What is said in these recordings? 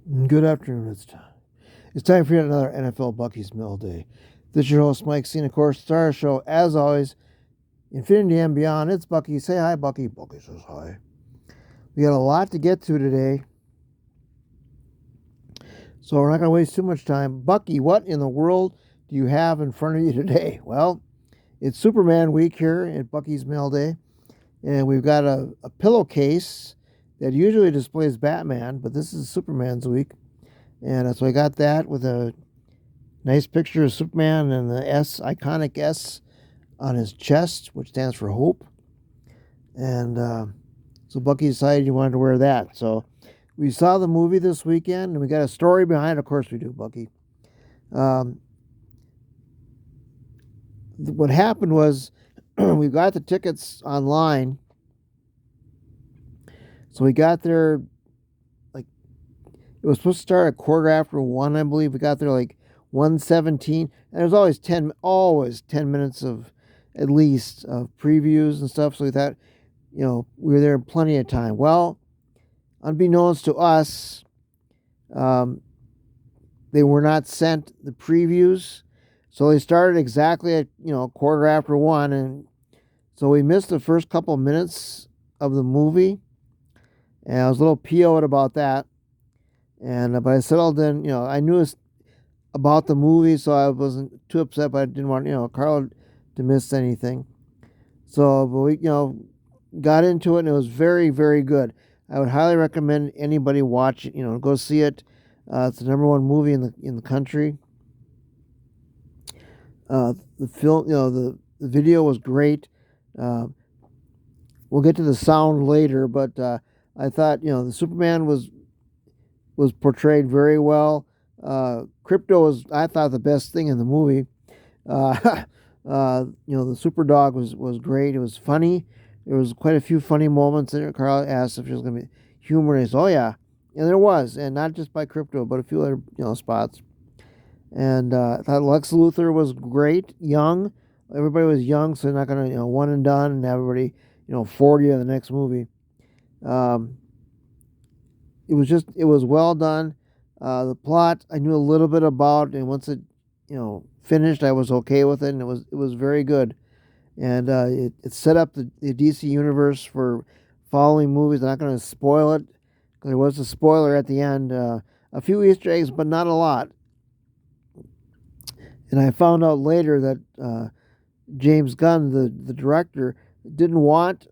Good afternoon. It's time for yet another NFL Bucky's Mill Day. This is your host, Mike C. And of course, Star Show, as always, Infinity and Beyond. It's Bucky. Say hi, Bucky. Bucky says hi. We got a lot to get to today, so we're not going to waste too much time. Bucky, what in the world do you have in front of you today? Well, it's Superman week here at Bucky's Mail Day, and we've got a pillowcase that usually displays Batman, but this is Superman's week. And so I got that with a nice picture of Superman and the iconic S on his chest, which stands for hope. And so Bucky decided he wanted to wear that. So we saw the movie this weekend, and we got a story behind it. Of course we do, Bucky. What happened was we got the tickets online. So we got there, like, it was supposed to start at 1:15, I believe. We got there like 1:17, and there's always 10 minutes of at least of previews and stuff. So we thought, we were there in plenty of time. Well, unbeknownst to us, they were not sent the previews, so they started exactly at 1:15, and so we missed the first couple of minutes of the movie, and I was a little PO'd about that. And but I settled in. I knew about the movie, so I wasn't too upset, but I didn't want Carl to miss anything. So, but we got into it, and it was very, very good. I would highly recommend anybody watch it. Go see it. It's the number one movie in the country. The film, the video was great. We'll get to the sound later, but I thought the Superman was portrayed very well. Crypto was, I thought, the best thing in the movie. The Super Dog was great. It was funny. There was quite a few funny moments in it. Carl asked if she was going to be humorous. Oh yeah, and there was, and not just by Crypto, but a few other spots. And I thought Lex Luthor was great, young. Everybody was young, so they're not going to one and done, and everybody 40 in the next movie. It was well done. The plot I knew a little bit about, and once it finished, I was okay with it, and it was very good. And it set up the DC universe for following movies. I'm not going to spoil it, because there was a spoiler at the end. A few Easter eggs, but not a lot. And I found out later that James Gunn, the director, didn't want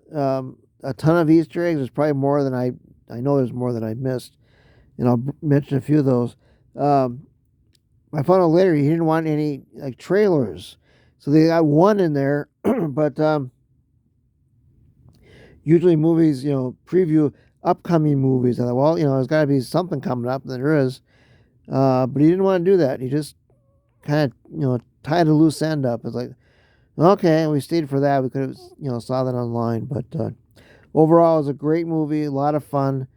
a ton of Easter eggs. There's probably more than I know there's more than I missed, and I'll mention a few of those. I found out later he didn't want any trailers, so they got one in there. But usually movies, preview upcoming movies. I thought, well, there's got to be something coming up, and there is. But he didn't want to do that. He just kind of tied a loose end up. It's like, okay, we stayed for that. We could have saw that online, but overall, it was a great movie, a lot of fun.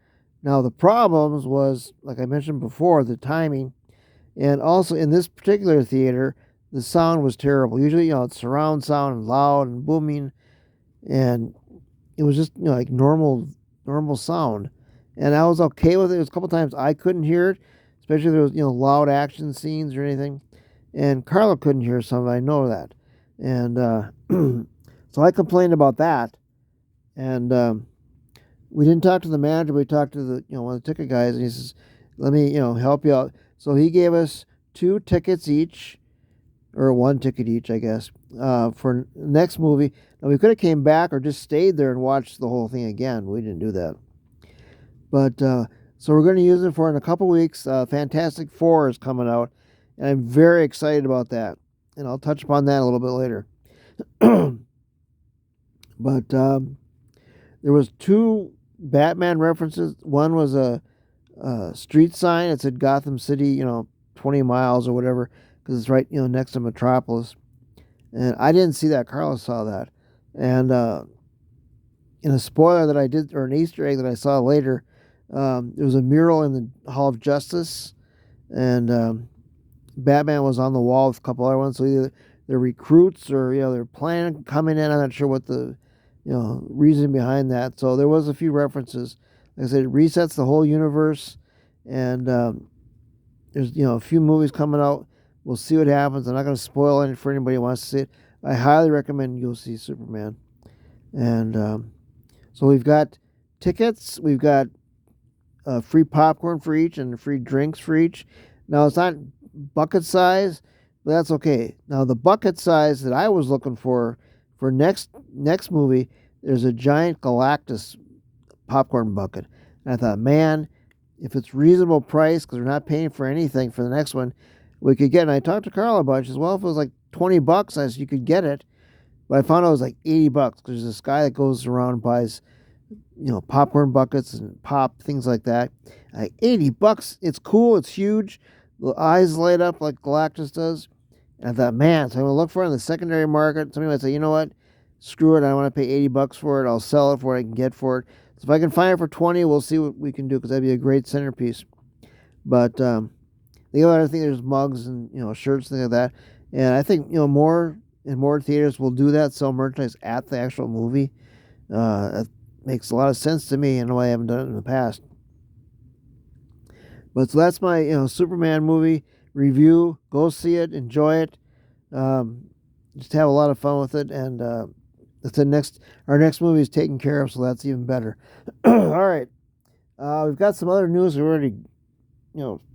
Now, the problems was, like I mentioned before, the timing. And also, in this particular theater, the sound was terrible. Usually, it's surround sound and loud and booming. And it was just, like normal sound. And I was okay with it. There was a couple times I couldn't hear it, especially if there was, loud action scenes or anything. And Carla couldn't hear some of it. I know that. And so I complained about that. And we didn't talk to the manager. We talked to the one of the ticket guys, and he says, "Let me help you out." So he gave us 2 tickets each, or 1 ticket each, I guess, for next movie. Now we could have came back or just stayed there and watched the whole thing again. We didn't do that. But so we're going to use it for in a couple weeks. Fantastic Four is coming out, and I'm very excited about that. And I'll touch upon that a little bit later. But there was 2 Batman references. One was a street sign that said Gotham City, 20 miles or whatever, because it's right, next to Metropolis. And I didn't see that. Carlos saw that. And in a spoiler that I did, or an Easter egg that I saw later, there was a mural in the Hall of Justice, and Batman was on the wall with a couple other ones. So either they're recruits or they're planning coming in. I'm not sure what the reason behind that. So there was a few references. Like I said, it resets the whole universe, and there's a few movies coming out. We'll see what happens. I'm not going to spoil it for anybody who wants to see it. I highly recommend you go see Superman. And so we've got tickets. We've got free popcorn for each and free drinks for each. Now it's not bucket size, but that's okay. Now the bucket size that I was looking for next movie, there's a giant Galactus popcorn bucket. And I thought, man, if it's reasonable price, because we're not paying for anything for the next one, we could get. And I talked to Carl a bunch as well. If it was like $20, I said you could get it. But I found out it was like $80 because there's this guy that goes around and buys, popcorn buckets and pop things like that. Like $80, it's cool, it's huge. The eyes light up like Galactus does. And I thought, man, so I'm gonna look for it in the secondary market. Somebody might say, you know what, screw it, I don't want to pay $80 for it. I'll sell it for what I can get for it. So if I can find it for 20, we'll see what we can do because that'd be a great centerpiece. But the other thing, there's mugs and shirts, things like that. And I think more and more theaters will do that, sell merchandise at the actual movie. That makes a lot of sense to me in a way I haven't done it in the past. But so that's my Superman movie review. Go see it, enjoy it, just have a lot of fun with it, and that's our next movie is taken care of, so that's even better. All right, we've got some other news. We're already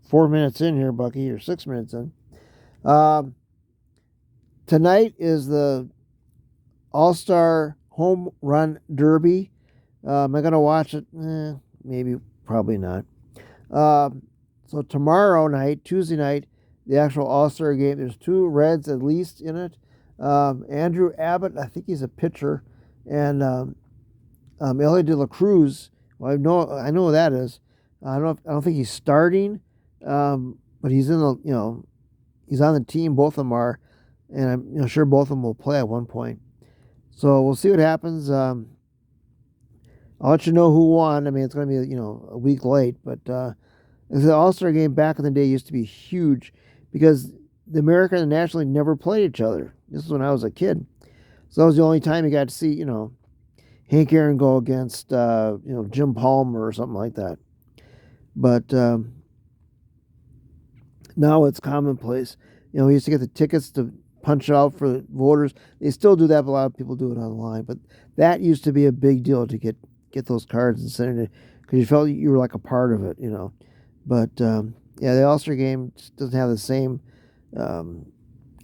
4 minutes in here, Bucky, or 6 minutes in. Tonight is the All-Star Home Run Derby. Am I going to watch it? Maybe, probably not. So tomorrow night, Tuesday night, the actual All-Star game, there's 2 Reds at least in it. Andrew Abbott, I think he's a pitcher, and Elliot De La Cruz. Well, I know who that is. I don't think he's starting, but he's in the he's on the team. Both of them are, and I'm sure both of them will play at one point. So we'll see what happens. I'll let you know who won. I mean, it's going to be a week late, but the All-Star game back in the day used to be huge because the American and the National League never played each other. This is when I was a kid, so that was the only time you got to see Hank Aaron go against Jim Palmer or something like that. But now it's commonplace. We used to get the tickets to punch out for voters. They still do that, but a lot of people do it online. But that used to be a big deal to get those cards and send it because you felt you were like a part of it, But the All-Star game just doesn't have the same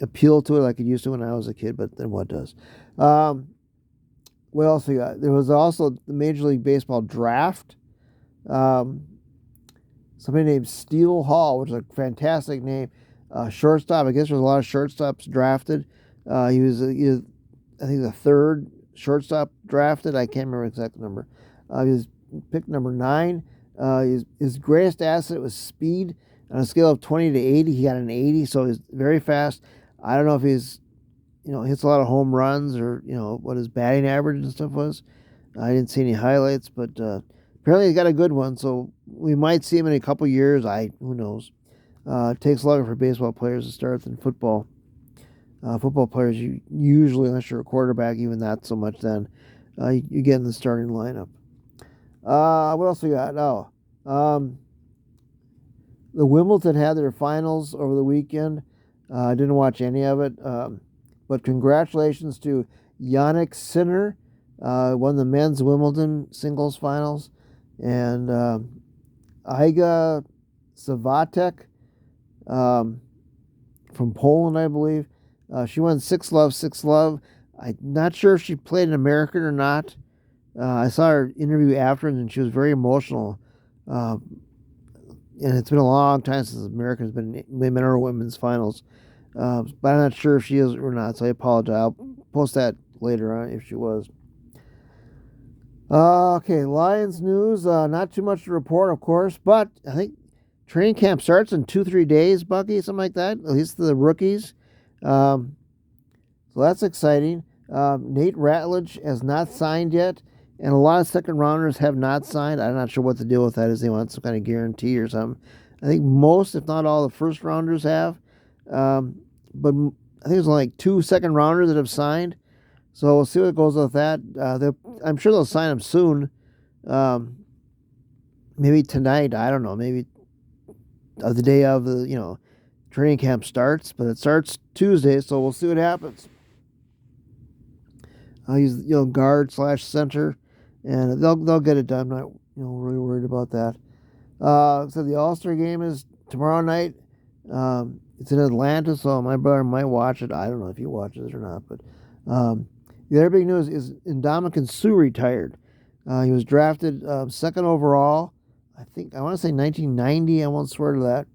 appeal to it like it used to when I was a kid. But then what does? What else we got? There was also the Major League Baseball draft. Somebody named Steele Hall, which is a fantastic name. Shortstop. I guess there's a lot of shortstops drafted. He was I think the 3rd shortstop drafted. I can't remember the exact number. He was picked number 9. His greatest asset was speed. On a scale of 20 to 80, he got an 80, so he's very fast. I don't know if he's hits a lot of home runs or what his batting average and stuff was. I didn't see any highlights, but apparently he got a good one, so we might see him in a couple years. Who knows? It takes longer for baseball players to start than football. Football players, you usually, unless you're a quarterback, even not so much then, you get in the starting lineup. What else we got? The Wimbledon had their finals over the weekend. I didn't watch any of it, but congratulations to Yannick Sinner, won the men's Wimbledon singles finals, and Iga Swiatek from Poland, I believe. She won 6-love, 6-love. I'm not sure if she played an American or not. I saw her interview afterwards, and she was very emotional. And it's been a long time since America's been women or women's finals. But I'm not sure if she is or not, so I apologize. I'll post that later on if she was. Okay, Lions news. Not too much to report, of course, but I think training camp starts in 2-3 days, Bucky, something like that, at least the rookies. So that's exciting. Nate Ratledge has not signed yet, and a lot of second rounders have not signed. I'm not sure what the deal with that is. They want some kind of guarantee or something. I think most, if not all, the first rounders have. But I think there's only like 2 second rounders that have signed. So we'll see what goes with that. I'm sure they'll sign them soon. Maybe tonight. I don't know. Maybe the day of the training camp starts, but it starts Tuesday, so we'll see what happens. He's guard slash center, and they'll get it done. I'm not really worried about that. So the All-Star game is tomorrow night. It's in Atlanta, so my brother might watch it. I don't know if he watches it or not, but the other big news is Ndamukong Suh retired. He was drafted second overall. I want to say 1990. I won't swear to that.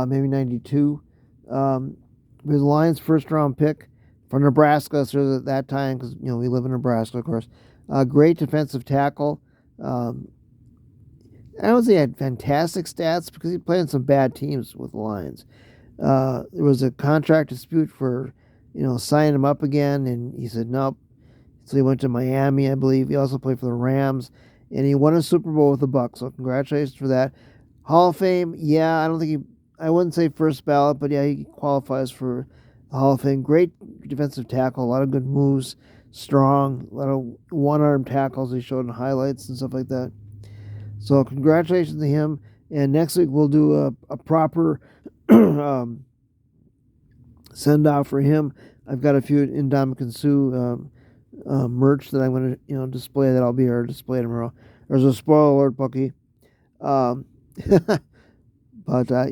Maybe 92. He was the Lions' first round pick from Nebraska. So at that time, because we live in Nebraska, of course. Great defensive tackle. I don't say he had fantastic stats because he played in some bad teams with the Lions. There was a contract dispute for, signing him up again, and he said nope. So he went to Miami, I believe. He also played for the Rams, and he won a Super Bowl with the Bucs. So congratulations for that. Hall of Fame, yeah, I wouldn't say first ballot, but yeah, he qualifies for the Hall of Fame. Great defensive tackle, a lot of good moves, strong, a lot of one-arm tackles he showed in highlights and stuff like that. So congratulations to him. And next week we'll do a proper send off for him. I've got a few Ndamukong Suh merch that I'm going to display that I'll be here to display tomorrow. There's a spoiler alert, Bucky. But I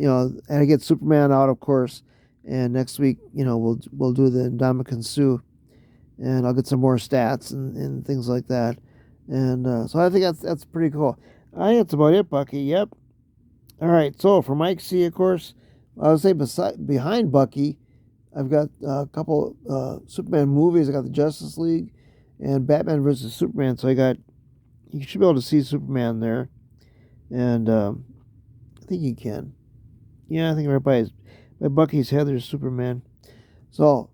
had to get Superman out, of course. And next week, we'll do the Ndamukong Suh, and I'll get some more stats and things like that. And so I think that's pretty cool. I think that's about it, Bucky. Yep. All right. So for Mike C, of course, I would say behind Bucky, I've got a couple Superman movies. I got the Justice League and Batman versus Superman. So you should be able to see Superman there, and I think you can. Yeah, I think right by Bucky's head there's Superman. So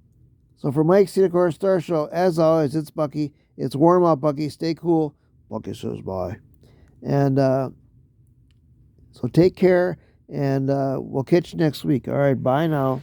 for Mike C, of course, Star Show. As always, it's Bucky. It's warm up, Bucky. Stay cool. Bucky says bye. And so take care, and we'll catch you next week. All right, bye now.